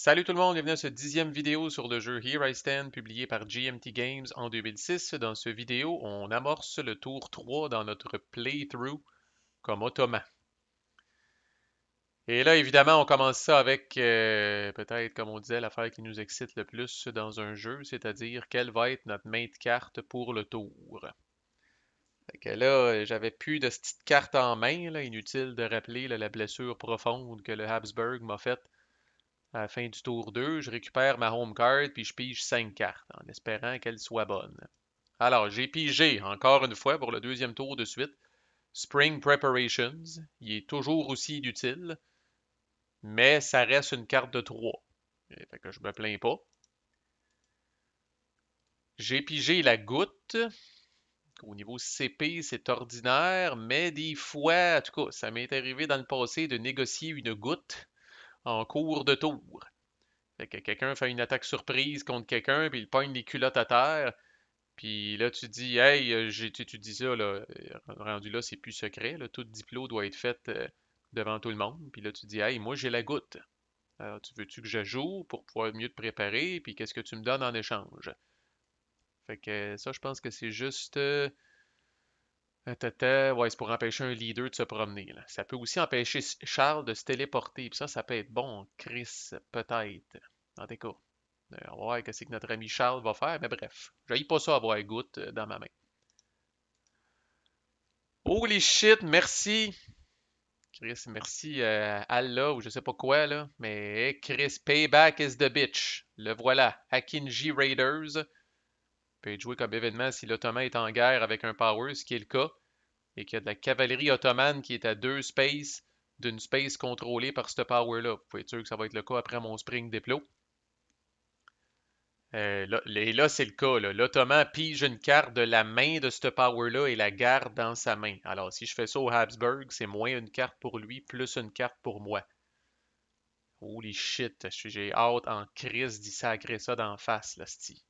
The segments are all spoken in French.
Salut tout le monde, bienvenue à cette 10e vidéo sur le jeu Here I Stand publié par GMT Games en 2006. Dans cette vidéo, on amorce le tour 3 dans notre playthrough comme ottoman. Et là, évidemment, on commence ça avec peut-être, comme on disait, l'affaire qui nous excite le plus dans un jeu, c'est-à-dire quelle va être notre main de carte pour le tour. Fait que là, j'avais plus de cette petite carte en main, là, inutile de rappeler là, la blessure profonde que le Habsburg m'a faite à la fin du tour 2, je récupère ma home card puis je pige 5 cartes en espérant qu'elle soit bonne. Alors, j'ai pigé encore une fois pour le deuxième tour de suite Spring Preparations. Il est toujours aussi utile, mais ça reste une carte de 3. Fait que je me plains pas. J'ai pigé la goutte. Au niveau CP, c'est ordinaire, mais des fois, en tout cas, ça m'est arrivé dans le passé de négocier une goutte en cours de tour. Fait que quelqu'un fait une attaque surprise contre quelqu'un, puis il pogne les culottes à terre. Puis là, tu dis, hey, tu dis ça, là, rendu là, c'est plus secret, là, tout diplôme doit être fait devant tout le monde. Puis là, tu dis, hey, moi, j'ai la goutte. Alors, tu veux-tu que je joue pour pouvoir mieux te préparer? Puis qu'est-ce que tu me donnes en échange? Fait que ça, je pense que c'est juste. Ouais, c'est pour empêcher un leader de se promener, là. Ça peut aussi empêcher Charles de se téléporter. Puis ça peut être bon, Chris, peut-être. En tout cas. On va voir ce que notre ami Charles va faire, mais bref. Je pas ça avoir goutte dans ma main. Holy shit, merci. Chris, merci Allah ou je sais pas quoi là. Mais hey, Chris, payback is the bitch. Le voilà. Akinji Raiders peut être joué comme événement si l'Ottoman est en guerre avec un power, ce qui est le cas, et qu'il y a de la cavalerie ottomane qui est à 2 spaces d'une space contrôlée par ce power-là. Vous pouvez être sûr que ça va être le cas après mon Spring Diplo. Et là, c'est le cas. L'Ottoman pige une carte de la main de ce power-là et la garde dans sa main. Alors, si je fais ça au Habsburg, c'est moins une carte pour lui, plus une carte pour moi. Holy shit, j'ai hâte en crise d'y sacrer ça d'en face, là, c'ti.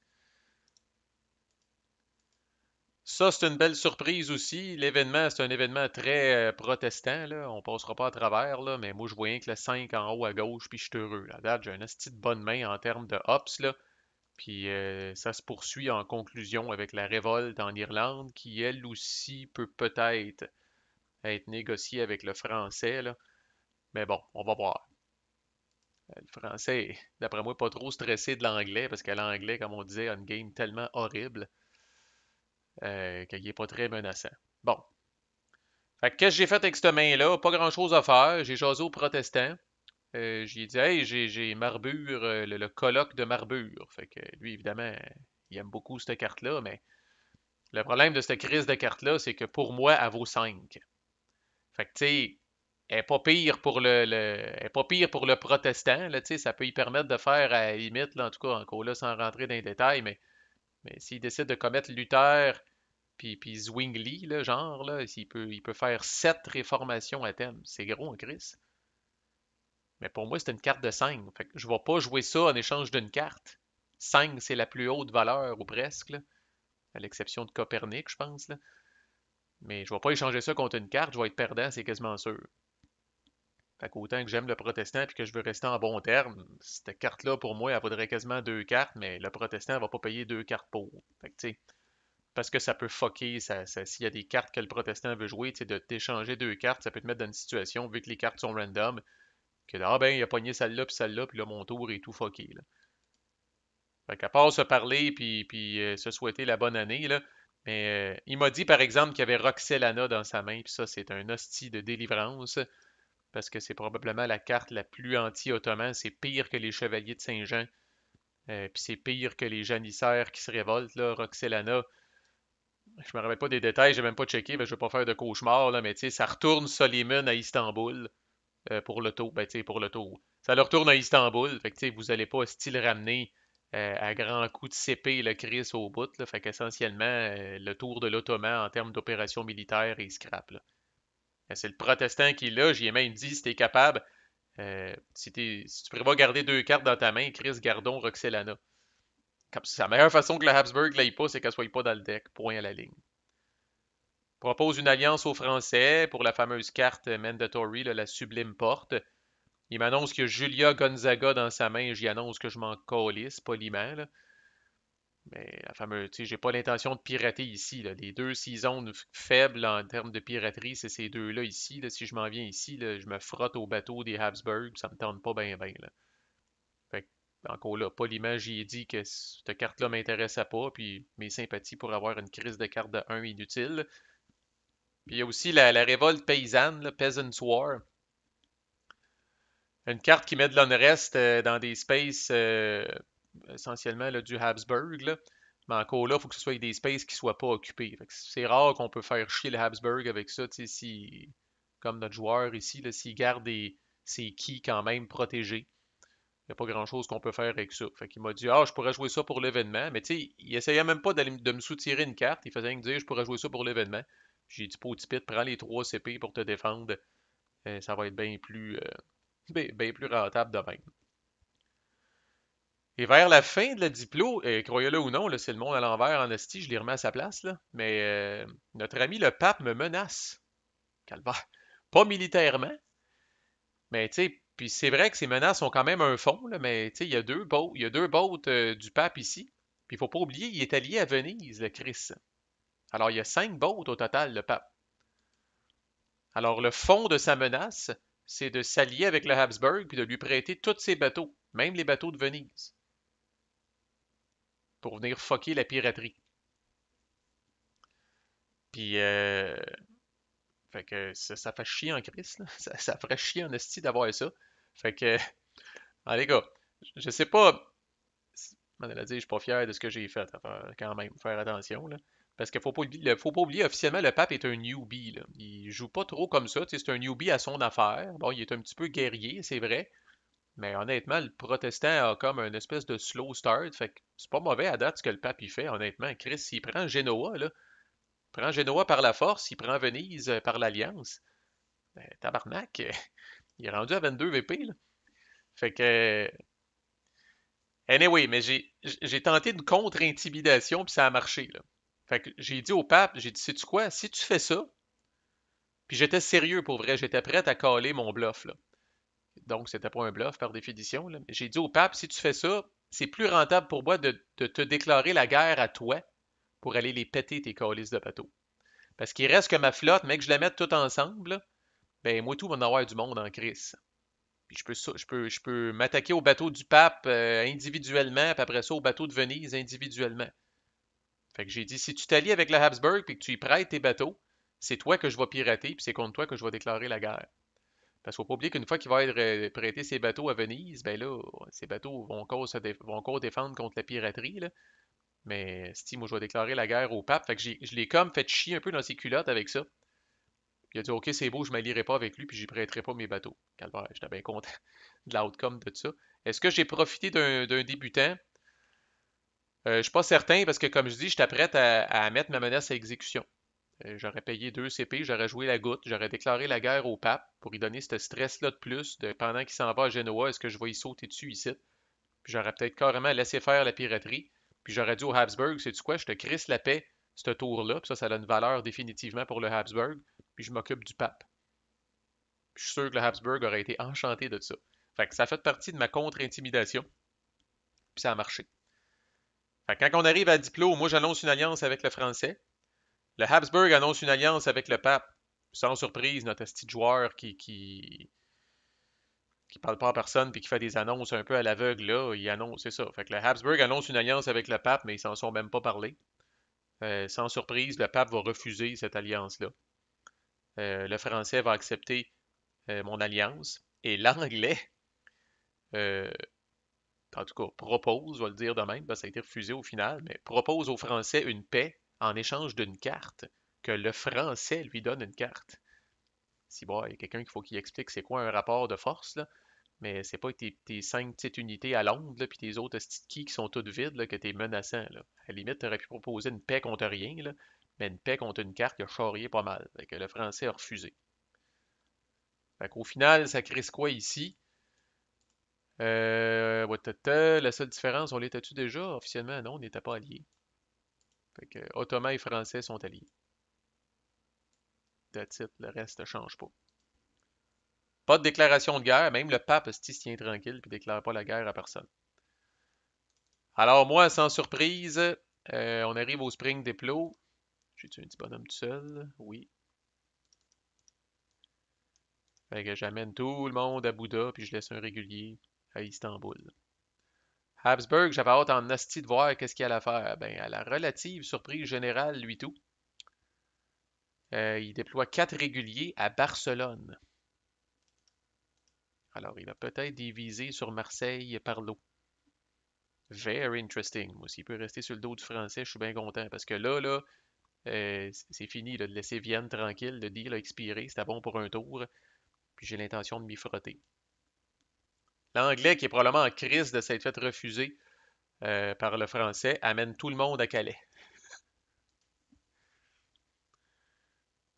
Ça, c'est une belle surprise aussi. L'événement, c'est un événement très protestant, là. On passera pas à travers, là, mais moi, je vois rien que le 5 en haut à gauche, puis je suis heureux. Là, date, j'ai un asti de bonne main en termes de hops, là. Puis ça se poursuit en conclusion avec la révolte en Irlande, qui elle aussi peut peut-être être négociée avec le français, là. Mais bon, on va voir. Le français, d'après moi, pas trop stressé de l'anglais, parce que l'anglais, comme on disait, a une game tellement horrible qu'il n'est pas très menaçant. Bon. Fait que qu'est-ce que j'ai fait avec cette main-là? Pas grand-chose à faire. J'ai jasé aux protestants. J'ai dit, hey, j'ai Marbure, le colloque de Marbure. Fait que lui, évidemment, il aime beaucoup cette carte-là, mais le problème de cette crise de carte-là, c'est que pour moi, elle vaut 5. Fait que, tu sais, elle n'est pas pire pour elle est pas pire pour le protestant, là, tu sais, ça peut y permettre de faire, à la limite, là, en tout cas, encore là, sans rentrer dans les détails, mais s'il décide de commettre Luther puis Zwingli, là, genre, là, il peut faire 7 réformations à thème. C'est gros en Christ. Mais pour moi, c'est une carte de 5. Fait que je ne vais pas jouer ça en échange d'une carte. 5, c'est la plus haute valeur, ou presque, là, à l'exception de Copernic, je pense, là. Mais je ne vais pas échanger ça contre une carte, je vais être perdant, c'est quasiment sûr. Fait qu'autant que j'aime le protestant et que je veux rester en bon terme, cette carte-là, pour moi, elle vaudrait quasiment 2 cartes, mais le protestant ne va pas payer 2 cartes pour. Fait que, tu sais, parce que ça peut fucker, s'il y a des cartes que le protestant veut jouer, tu sais, de t'échanger 2 cartes, ça peut te mettre dans une situation, vu que les cartes sont random, que ah ben, il a pogné celle-là, puis là, mon tour est tout fucké, là. Fait qu'à part se parler puis se souhaiter la bonne année, là, mais il m'a dit, par exemple, qu'il y avait Roxelana dans sa main, puis ça, c'est un hostie de délivrance. Parce que c'est probablement la carte la plus anti-ottoman. C'est pire que les chevaliers de Saint-Jean. Puis c'est pire que les janissaires qui se révoltent, là, Roxelana. Je me rappelle pas des détails, j'ai même pas checké, mais je vais pas faire de cauchemar, là, mais tu sais, ça retourne Soliman à Istanbul pour le tour. Ben, tu sais, pour le tour. Ça le retourne à Istanbul, fait que tu sais, vous allez pas style ramener à grands coups de CP le Chris au bout, là, fait qu'essentiellement, le tour de l'Ottoman en termes d'opération militaire, il scrape, là. C'est le protestant qui est là, j'y ai même dit, si t'es capable, si tu prévois garder 2 cartes dans ta main, Chris Gardon, Roxelana. C'est la meilleure façon que le Habsburg l'aille pas, c'est qu'elle soit pas dans le deck. Point à la ligne. Propose une alliance aux Français pour la fameuse carte mandatory, là, la Sublime Porte. Il m'annonce qu'il y a Julia Gonzaga dans sa main, j'y annonce que je m'en calisse, poliment, là. Mais la fameuse, tu sais, j'ai pas l'intention de pirater ici, là. Les deux seasons faibles en termes de piraterie, c'est ces deux-là ici, là. Si je m'en viens ici, là, je me frotte au bateau des Habsburg, ça me tente pas bien, bien, là. Fait que, encore là, poliment, j'y ai dit que cette carte-là m'intéressait pas, puis mes sympathies pour avoir une crise de carte de 1 inutile. Puis il y a aussi la révolte paysanne, là, Peasants War. Une carte qui met de l'unrest dans des spaces essentiellement là, du Habsburg. Là. Mais encore là, il faut que ce soit avec des spaces qui ne soient pas occupés. C'est rare qu'on peut faire chier le Habsburg avec ça. Si, comme notre joueur ici, s'il garde ses keys quand même protégés, il n'y a pas grand-chose qu'on peut faire avec ça. Fait qu'il m'a dit, ah, je pourrais jouer ça pour l'événement. Mais tu sais, il essayait même pas de me soutirer une carte. Il faisait rien que dire, je pourrais jouer ça pour l'événement. J'ai dit, petit pit, prends les 3 CP pour te défendre. Ça va être bien plus rentable de même. Et vers la fin de la diplo, croyez-le ou non, là, c'est le monde à l'envers en esti, je l'ai remis à sa place, là, mais notre ami le pape me menace. Calvaire. Pas militairement, mais tu sais, puis c'est vrai que ces menaces ont quand même un fond, là, mais tu sais, il y a deux boats du pape ici. Puis il faut pas oublier, il est allié à Venise, le Christ. Alors il y a 5 boats au total, le pape. Alors le fond de sa menace, c'est de s'allier avec le Habsburg puis de lui prêter tous ses bateaux, même les bateaux de Venise, pour venir fucker la piraterie. Puis, fait que ça fait chier en Christ, là. Ça ferait chier en esti d'avoir ça. Fait que, allez gars, je sais pas, on allait dire, je suis pas fier de ce que j'ai fait, quand même, faire attention, là. Parce qu'il faut pas oublier, officiellement, le pape est un newbie, là. Il joue pas trop comme ça, tu sais, c'est un newbie à son affaire. Bon, il est un petit peu guerrier, c'est vrai, mais honnêtement, le protestant a comme une espèce de slow start, fait que c'est pas mauvais à date ce que le pape il fait, honnêtement. Chris, s'il prend Genoa, là, il prend Genoa par la force, il prend Venise par l'alliance. Ben, tabarnak, il est rendu à 22 VP, là. Fait que, anyway, mais j'ai tenté une contre-intimidation, puis ça a marché, là. Fait que j'ai dit au pape, j'ai dit, sais-tu quoi, si tu fais ça, puis j'étais sérieux pour vrai, j'étais prêt à caler mon bluff, là. Donc, c'était pas un bluff par définition, là. Mais j'ai dit au pape, si tu fais ça, c'est plus rentable pour moi de te déclarer la guerre à toi pour aller les péter tes calices de bateau. Parce qu'il reste que ma flotte, mais que je la mette tout ensemble, là, ben moi tout, va en avoir du monde en crise. Puis je peux m'attaquer au bateau du pape individuellement, puis après ça au bateau de Venise individuellement. Fait que j'ai dit, si tu t'allies avec le Habsburg puis que tu y prêtes tes bateaux, c'est toi que je vais pirater, puis c'est contre toi que je vais déclarer la guerre. Parce qu'il faut pas oublier qu'une fois qu'il va être prêté ses bateaux à Venise, ben là, ces bateaux vont encore défendre contre la piraterie, là. Mais si moi je vais déclarer la guerre au pape, fait que je l'ai comme fait chier un peu dans ses culottes avec ça. Puis il a dit, OK, c'est beau, je m'allierai pas avec lui, puis j'y prêterai pas mes bateaux. Calvaire, j'étais bien content de l'outcome de ça. Est-ce que j'ai profité d'un débutant? Je suis pas certain parce que, comme je dis, j'étais prêt à mettre ma menace à exécution. J'aurais payé 2 CP, j'aurais joué la goutte, j'aurais déclaré la guerre au pape pour lui donner ce stress-là de plus de pendant qu'il s'en va à Genoa, est-ce que je vais y sauter dessus ici? Puis j'aurais peut-être carrément laissé faire la piraterie. Puis j'aurais dit au Habsburg, sais-tu quoi, je te crisse la paix, ce tour-là, puis ça a une valeur définitivement pour le Habsburg, puis je m'occupe du pape. Puis je suis sûr que le Habsburg aurait été enchanté de ça. Fait que ça a fait partie de ma contre-intimidation, puis ça a marché. Fait que quand on arrive à Diplo, moi j'annonce une alliance avec le français. Le Habsburg annonce une alliance avec le pape. Sans surprise, notre petit joueur qui parle pas à personne puis qui fait des annonces un peu à l'aveugle, là, il annonce, c'est ça. Fait que le Habsburg annonce une alliance avec le pape, mais ils s'en sont même pas parlé. Sans surprise, le pape va refuser cette alliance-là. Le français va accepter mon alliance. Et l'anglais, euh, en tout cas, propose, on va le dire de même, ça a été refusé au final, mais propose aux Français une paix en échange d'une carte, que le Français lui donne une carte. Si bon, il y a quelqu'un qu'il faut qu'il explique c'est quoi un rapport de force, là, mais c'est pas tes 5 petites unités à Londres, là, puis tes autres keys qui sont toutes vides, là, que t'es menaçant. Là. À la limite, t'aurais pu proposer une paix contre rien, là, mais une paix contre une carte, il a charrié pas mal. Fait que le Français a refusé. Fait qu'au final, ça crée quoi ici? La seule différence, on l'était-tu déjà? Officiellement, non, on n'était pas alliés. Fait que Ottomans et Français sont alliés. That's it, le reste ne change pas. Pas de déclaration de guerre, même le pape esti, se tient tranquille puis déclare pas la guerre à personne. Alors moi, sans surprise, on arrive au Spring Diplo. J'ai-tu un petit bonhomme tout seul? Oui. Fait que j'amène tout le monde à Bouddha, puis je laisse un régulier à Istanbul. Habsburg, j'avais hâte en asti de voir qu'est-ce qu'il allait faire. Ben, à la relative surprise générale, lui tout, il déploie 4 réguliers à Barcelone. Alors, il va peut-être diviser sur Marseille par l'eau. Very interesting. Moi, s'il peut rester sur le dos du français, je suis bien content. Parce que là, c'est fini là, de laisser Vienne tranquille. Le deal a expiré. C'était bon pour un tour. Puis j'ai l'intention de m'y frotter. L'anglais, qui est probablement en crise de s'être fait refuser par le français, amène tout le monde à Calais.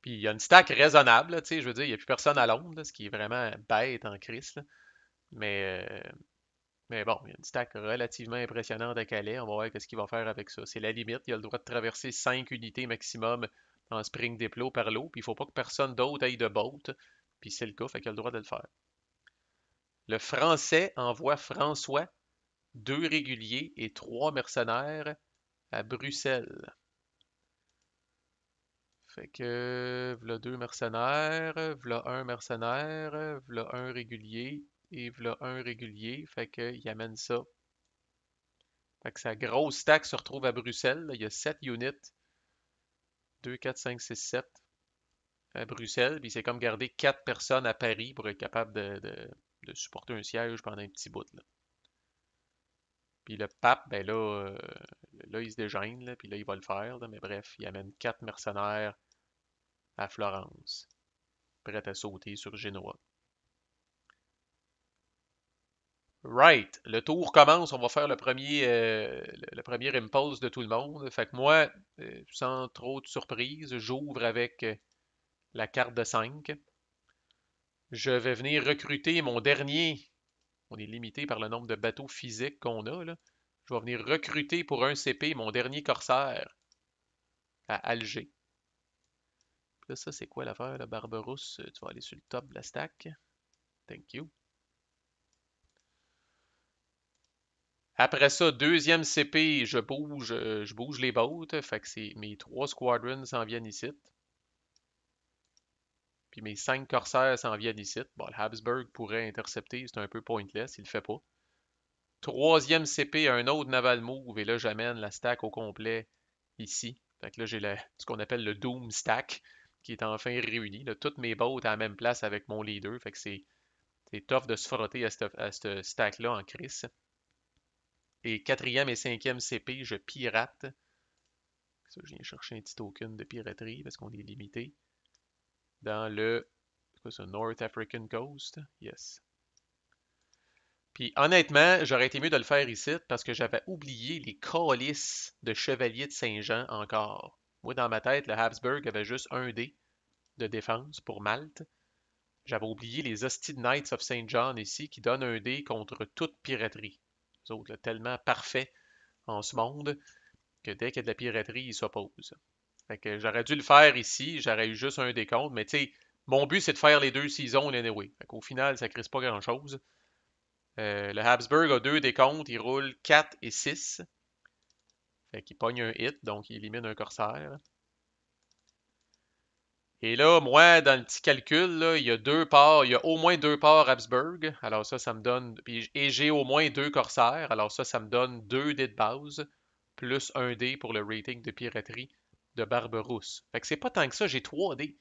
Puis il y a une stack raisonnable, tu sais, je veux dire, il n'y a plus personne à Londres, là, ce qui est vraiment bête en crise. Là. Mais, euh, mais bon, il y a une stack relativement impressionnante à Calais. On va voir ce qu'il va faire avec ça. C'est la limite. Il a le droit de traverser 5 unités maximum en Spring Diplo par l'eau. Puis il ne faut pas que personne d'autre aille de boat. Puis c'est le cas, fait qu'il a le droit de le faire. Le français envoie François 2 réguliers et 3 mercenaires à Bruxelles. Fait que, v'là 2 mercenaires, v'là un mercenaire, v'là un régulier, et v'là un régulier. Fait que, il amène ça. Fait que sa grosse stack se retrouve à Bruxelles. Là. Il y a 7 units. 2, 4, 5, 6, 7 à Bruxelles. Puis c'est comme garder 4 personnes à Paris pour être capable de supporter un siège pendant un petit bout. Là. Puis le pape, ben là, il se dégêne, là, puis là, il va le faire. Là. Mais bref, il amène 4 mercenaires à Florence, prêts à sauter sur Genoa. Right, le tour commence, on va faire le premier impulse de tout le monde. Fait que moi, sans trop de surprise, j'ouvre avec la carte de 5. Je vais venir recruter mon dernier. On est limité par le nombre de bateaux physiques qu'on a, là. Je vais venir recruter pour un CP mon dernier corsaire à Alger. Là, ça, c'est quoi l'affaire, le Barberousse? Tu vas aller sur le top de la stack. Thank you. Après ça, deuxième CP, je bouge les boats. Fait que c'est mes 3 squadrons s'en viennent ici. Puis mes 5 corsaires s'en viennent ici. Bon, le Habsburg pourrait intercepter, c'est un peu pointless, il le fait pas. Troisième CP, un autre naval move, et là j'amène la stack au complet ici. Fait que là j'ai ce qu'on appelle le Doom Stack qui est enfin réuni. Là, toutes mes boats à la même place avec mon leader. Fait que c'est tough de se frotter à ce stack-là en crise. Et quatrième et cinquième CP, je pirate. Ça, je viens chercher un petit token de piraterie parce qu'on est limité. Dans le c'est quoi ça, North African Coast. Yes. Puis honnêtement, j'aurais été mieux de le faire ici parce que j'avais oublié les calices de chevaliers de Saint-Jean encore. Moi, dans ma tête, le Habsburg avait juste un dé de défense pour Malte. J'avais oublié les hosties de Knights of Saint John ici qui donnent un dé contre toute piraterie. Les autres, là, tellement parfaits en ce monde que dès qu'il y a de la piraterie, ils s'opposent. Fait que j'aurais dû le faire ici, j'aurais eu juste un décompte, mais tu sais, mon but c'est de faire les 2 saisons anyway. Fait qu'au final, ça ne crisse pas grand-chose. Le Habsburg a 2 décomptes, il roule 4 et 6. Fait qu'il pogne un hit, donc il élimine un corsaire. Et là, moi, dans le petit calcul, là, il y a 2 ports, il y a au moins 2 ports Habsburg. Alors ça me donne. Et j'ai au moins 2 corsaires. Alors ça me donne 2 dés de base, plus un dé pour le rating de piraterie de Barberousse. Fait que c'est pas tant que ça, j'ai 3 dés.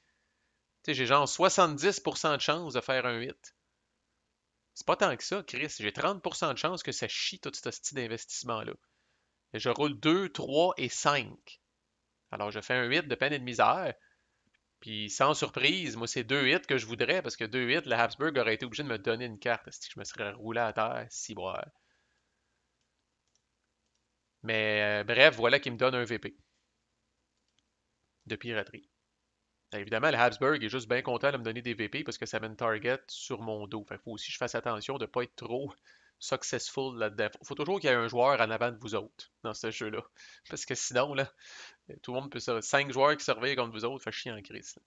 Tu sais, j'ai genre 70% de chance de faire un hit. C'est pas tant que ça, Chris. J'ai 30% de chance que ça chie tout ce style d'investissement-là. Et je roule 2, 3 et 5. Alors je fais un hit de peine et de misère. Puis sans surprise, moi c'est 2 hits que je voudrais parce que 2 hits, le Habsburg aurait été obligé de me donner une carte. Si je me serais roulé à terre, si boire. Mais bref, voilà qui me donne un VP de piraterie. Évidemment, le Habsburg est juste bien content de me donner des VP parce que ça met une target sur mon dos. Fait qu'il faut aussi que je fasse attention de ne pas être trop successful là-dedans. Faut toujours qu'il y ait un joueur en avant de vous autres dans ce jeu-là. Parce que sinon, là, tout le monde peut se. 5 joueurs qui surveillent contre vous autres, fait chier en crise.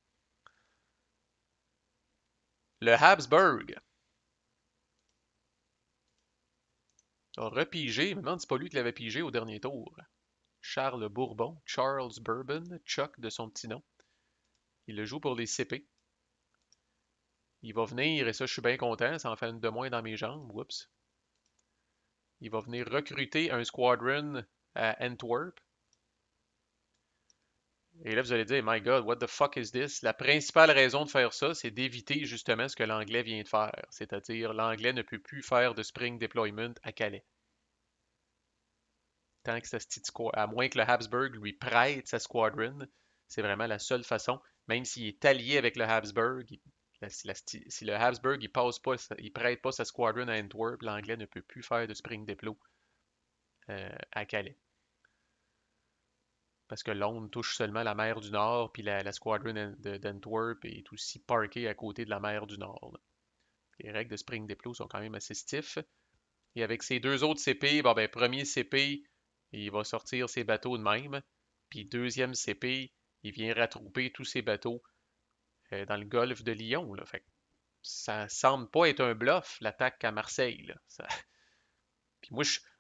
Le Habsburg a repigé, je me demande si c'est pas lui qui l'avait pigé au dernier tour. Charles Bourbon, Charles Bourbon, Chuck de son petit nom. Il le joue pour les CP. Il va venir, et ça je suis bien content, ça en fait une de moins dans mes jambes. Oups. Il va venir recruter un squadron à Antwerp. Et là, vous allez dire, My God, what the fuck is this? La principale raison de faire ça, c'est d'éviter justement ce que l'anglais vient de faire. C'est-à-dire, l'anglais ne peut plus faire de spring deployment à Calais. Tant que à moins que le Habsburg lui prête sa squadron, c'est vraiment la seule façon. Même s'il est allié avec le Habsburg, si le Habsburg il prête pas sa squadron à Antwerp, l'anglais ne peut plus faire de spring deploy à Calais. Parce que Londres touche seulement la mer du Nord, puis la squadron d'Antwerp est aussi parkée à côté de la mer du Nord. Là. Les règles de spring deploy sont quand même assez stiffs. Et avec ses deux autres CP, bon ben, premier CP, il va sortir ses bateaux de même. Puis deuxième CP, il vient rattrouper tous ses bateaux dans le golfe de Lyon. Là. Fait que ça semble pas être un bluff, l'attaque à Marseille. Là. Puis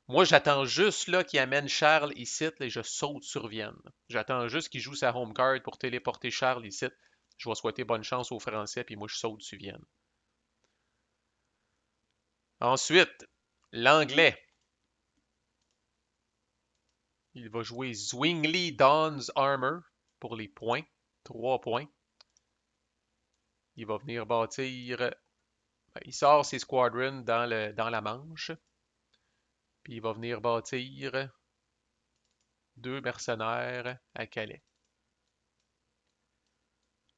moi, j'attends juste là qu'il amène Charles ici là, et je saute sur Vienne. J'attends juste qu'il joue sa home card pour téléporter Charles ici. Je vais souhaiter bonne chance aux Français, puis moi, je saute sur Vienne. Ensuite, l'anglais. Il va jouer Zwingli Dawn's Armor pour les points. 3 points. Il va venir bâtir. Il sort ses squadrons dans la Manche. Puis il va venir bâtir 2 mercenaires à Calais.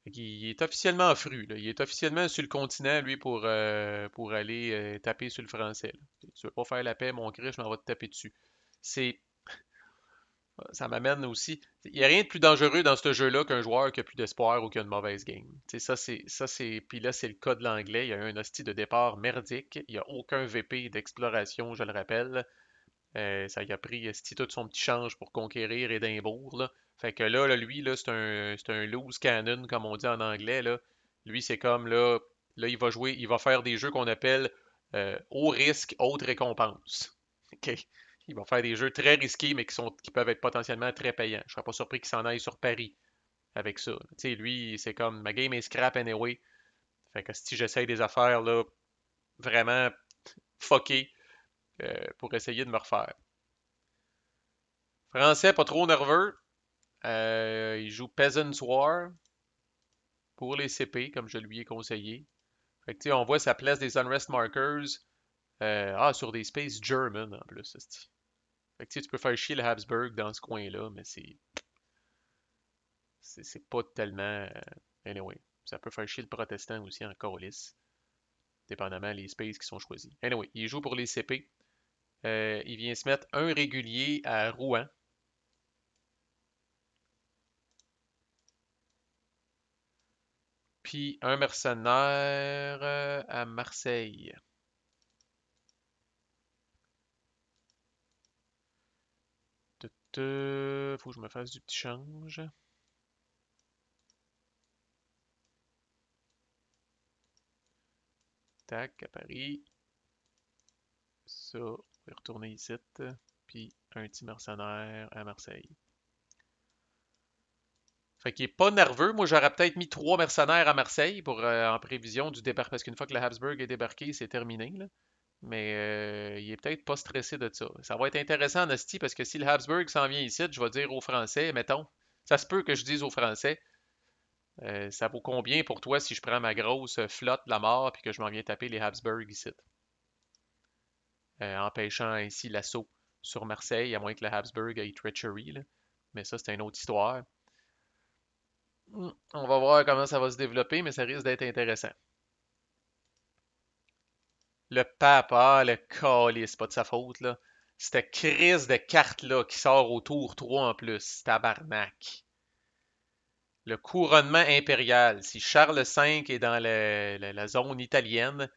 Il est officiellement fru. Là. Il est officiellement sur le continent, lui, pour aller taper sur le français. Là. Tu veux pas faire la paix, mon Christ, je m'en vais te taper dessus. C'est, ça m'amène aussi. Il n'y a rien de plus dangereux dans ce jeu-là qu'un joueur qui a plus d'espoir ou qui a une mauvaise game. T'sais, puis là, c'est le cas de l'anglais. Il y a eu un hostie de départ merdique. Il n'y a aucun VP d'exploration, je le rappelle. Ça y a pris tout son petit change pour conquérir Édimbourg. Là. Fait que là, lui, là, c'est un loose cannon, comme on dit en anglais. Là. Lui, c'est comme là, il va faire des jeux qu'on appelle haut risque, haute récompense. OK? Il va faire des jeux très risqués, mais qui peuvent être potentiellement très payants. Je serais pas surpris qu'il s'en aille sur Paris avec ça. Tu sais, lui, c'est comme ma game est scrap anyway. Fait que si j'essaye des affaires là, vraiment fuckées pour essayer de me refaire. Français, pas trop nerveux. Il joue Peasants War pour les CP, comme je lui ai conseillé. Fait que, on voit sa place des Unrest Markers sur des Space German en plus. Fait que, tu peux faire chier le Habsburg dans ce coin-là, mais c'est pas tellement. Anyway, ça peut faire chier le protestant aussi en calice, dépendamment les spaces qui sont choisis. Anyway, il joue pour les CP. Il vient se mettre un régulier à Rouen. Puis un mercenaire à Marseille. Faut que je me fasse du petit change. Tac, à Paris. Ça, on va retourner ici. Puis un petit mercenaire à Marseille. Fait qu'il est pas nerveux. Moi, j'aurais peut-être mis 3 mercenaires à Marseille en prévision du départ. Parce qu'une fois que le Habsburg est débarqué, c'est terminé. Là. Mais il est peut-être pas stressé de ça. Ça va être intéressant en Asti parce que si le Habsburg s'en vient ici, je vais dire aux Français, mettons, ça se peut que je dise aux Français, ça vaut combien pour toi si je prends ma grosse flotte de la mort puis que je m'en viens taper les Habsburg ici? Empêchant ainsi l'assaut sur Marseille, à moins que le Habsburg ait treachery. Là. Mais ça, c'est une autre histoire. On va voir comment ça va se développer, mais ça risque d'être intéressant. Le pape, le calice, c'est pas de sa faute, là. Cette crise de carte-là qui sort au tour 3 en plus, tabarnak. Le couronnement impérial. Si Charles V est dans la zone italienne,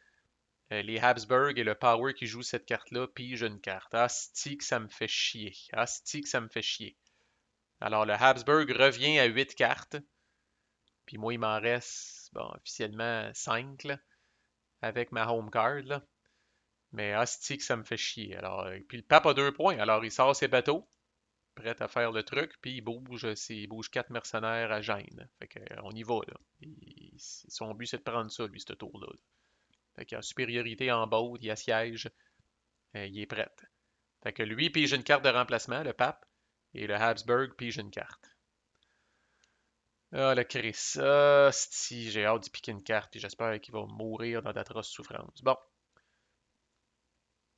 les Habsburg et le Power qui joue cette carte-là pige une carte. Asti que ça me fait chier. Asti que ça me fait chier. Alors le Habsburg revient à 8 cartes. Puis moi, il m'en reste, bon, officiellement 5. Là. avec ma home card, là. Mais hostie que ça me fait chier. Alors, puis le pape a 2 points, alors il sort ses bateaux, prêt à faire le truc, puis il bouge 4 mercenaires à Gênes. Fait que, on y va, là. Son but, c'est de prendre ça, lui, ce tour-là. Fait qu'il a supériorité en boat, il assiège, il est prêt. Fait que lui pige une carte de remplacement, le pape, et le Habsburg pige une carte. Ah, le Chris. Ah, si, j'ai hâte d'y piquer une carte, puis j'espère qu'il va mourir dans d'atroces souffrances. Bon.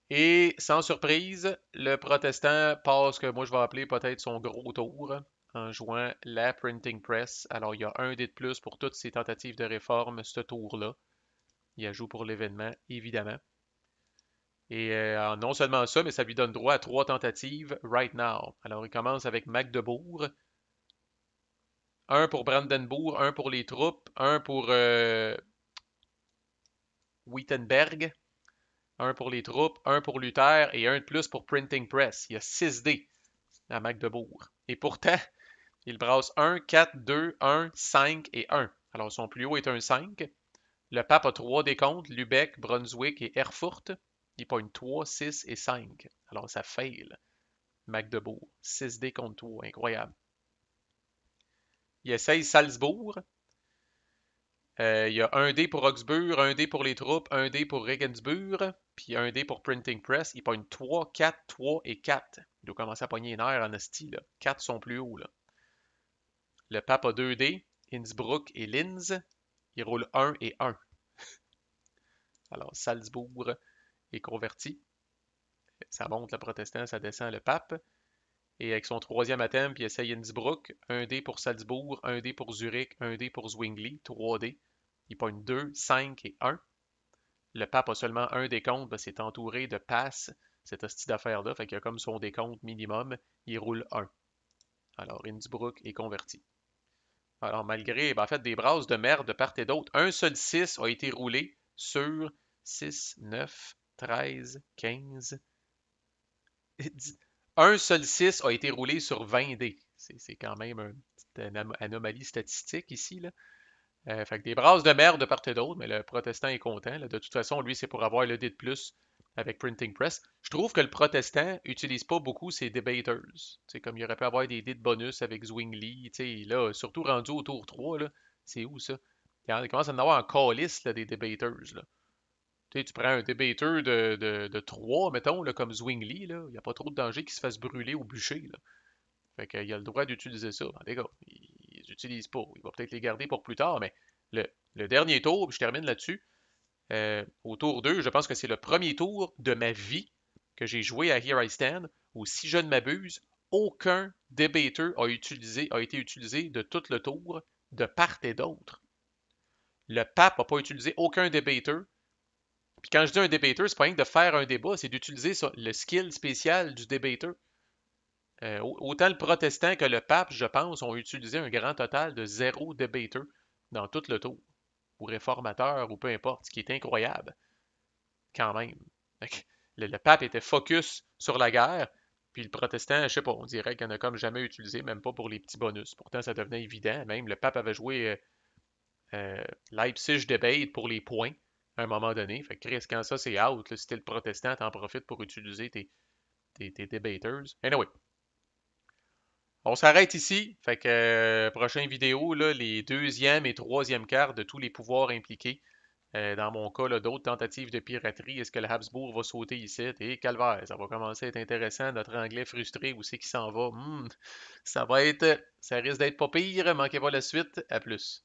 Et sans surprise, le protestant passe ce que moi je vais appeler peut-être son gros tour en jouant la printing press. Alors, il y a un dé de plus pour toutes ses tentatives de réforme, ce tour-là. Il ajoute pour l'événement, évidemment. Et non seulement ça, mais ça lui donne droit à 3 tentatives right now. Alors, il commence avec Magdebourg, un pour Brandenbourg, un pour les troupes, un pour Wittenberg, un pour les troupes, un pour Luther et un de plus pour Printing Press. Il y a 6 dés à Magdebourg. Et pourtant, il brasse 1, 4, 2, 1, 5 et 1. Alors, son plus haut est un 5. Le pape a 3 décomptes, Lübeck, Brunswick et Erfurt. Il pogne 3, 6 et 5. Alors, ça fail. Magdebourg. 6 dés contre 3. Incroyable. Il essaye Salzbourg. Il y a un dé pour Augsbourg, un dé pour les troupes, un dé pour Regensburg, puis un dé pour Printing Press. Il pogne 3, 4, 3 et 4. Il doit commencer à pogner une air en esti, là. 4 sont plus hauts, là. Le pape a 2 dés, Innsbruck et Linz. Il roule 1 et 1. Alors, Salzbourg est converti. Ça monte le protestant, ça descend le pape. Et avec son troisième athème, puis il essaye Innsbruck. Un dé pour Salzbourg, un dé pour Zurich, un dé pour Zwingli. 3 dés. Il pogne 2, 5 et 1. Le pape a seulement un décompte, ben, c'est entouré de passes, cette hostie d'affaires-là, fait qu'il a comme son décompte minimum, il roule 1. Alors, Innsbruck est converti. Alors, malgré, ben, en fait, des brasses de merde de part et d'autre, un seul 6 a été roulé sur 6, 9, 13, 15, 10. Un seul 6 a été roulé sur 20 dés. C'est quand même une petite anomalie statistique ici, là. Fait que des brasses de merde de part et d'autre, mais le protestant est content, là. De toute façon, lui, c'est pour avoir le dé de plus avec Printing Press. Je trouve que le protestant utilise pas beaucoup ses debaters. C'est comme il aurait pu avoir des dés de bonus avec Zwingli. Là, surtout rendu au tour 3, là, c'est où ça? Il commence à en avoir en calice là, des debaters. Là. Tu prends un debater de 3, mettons, là, comme Zwingli, là, il n'y a pas trop de danger qu'il se fasse brûler au bûcher. Là. Fait qu'il a le droit d'utiliser ça. Ben, les gars, ils n'utilisent pas. Il va peut-être les garder pour plus tard, mais le, le dernier tour, puis je termine là-dessus. Au tour 2, je pense que c'est le premier tour de ma vie que j'ai joué à Here I Stand, où si je ne m'abuse, aucun debater a été utilisé de tout le tour, de part et d'autre. Le pape n'a pas utilisé aucun debater. Puis quand je dis un debater, c'est pas rien que de faire un débat, c'est d'utiliser le skill spécial du debater. Autant le protestant que le pape, je pense, ont utilisé un grand total de 0 debater dans tout le tour, ou réformateur, ou peu importe, ce qui est incroyable, quand même. Le pape était focus sur la guerre, puis le protestant, je sais pas, on dirait qu'il en a comme jamais utilisé, même pas pour les petits bonus. Pourtant, ça devenait évident. Même le pape avait joué Leipzig debate pour les points à un moment donné. Fait que Chris, quand ça c'est out, là, si t'es le protestant, t'en profites pour utiliser tes debaters. Anyway, on s'arrête ici. Fait que prochaine vidéo, là, les deuxième et troisième quarts de tous les pouvoirs impliqués. Dans mon cas, là, d'autres tentatives de piraterie. Est-ce que le Habsbourg va sauter ici? Et calvaire, ça va commencer à être intéressant. Notre anglais frustré, où c'est qu'il s'en va? Ça risque d'être pas pire. Manquez pas la suite. À plus.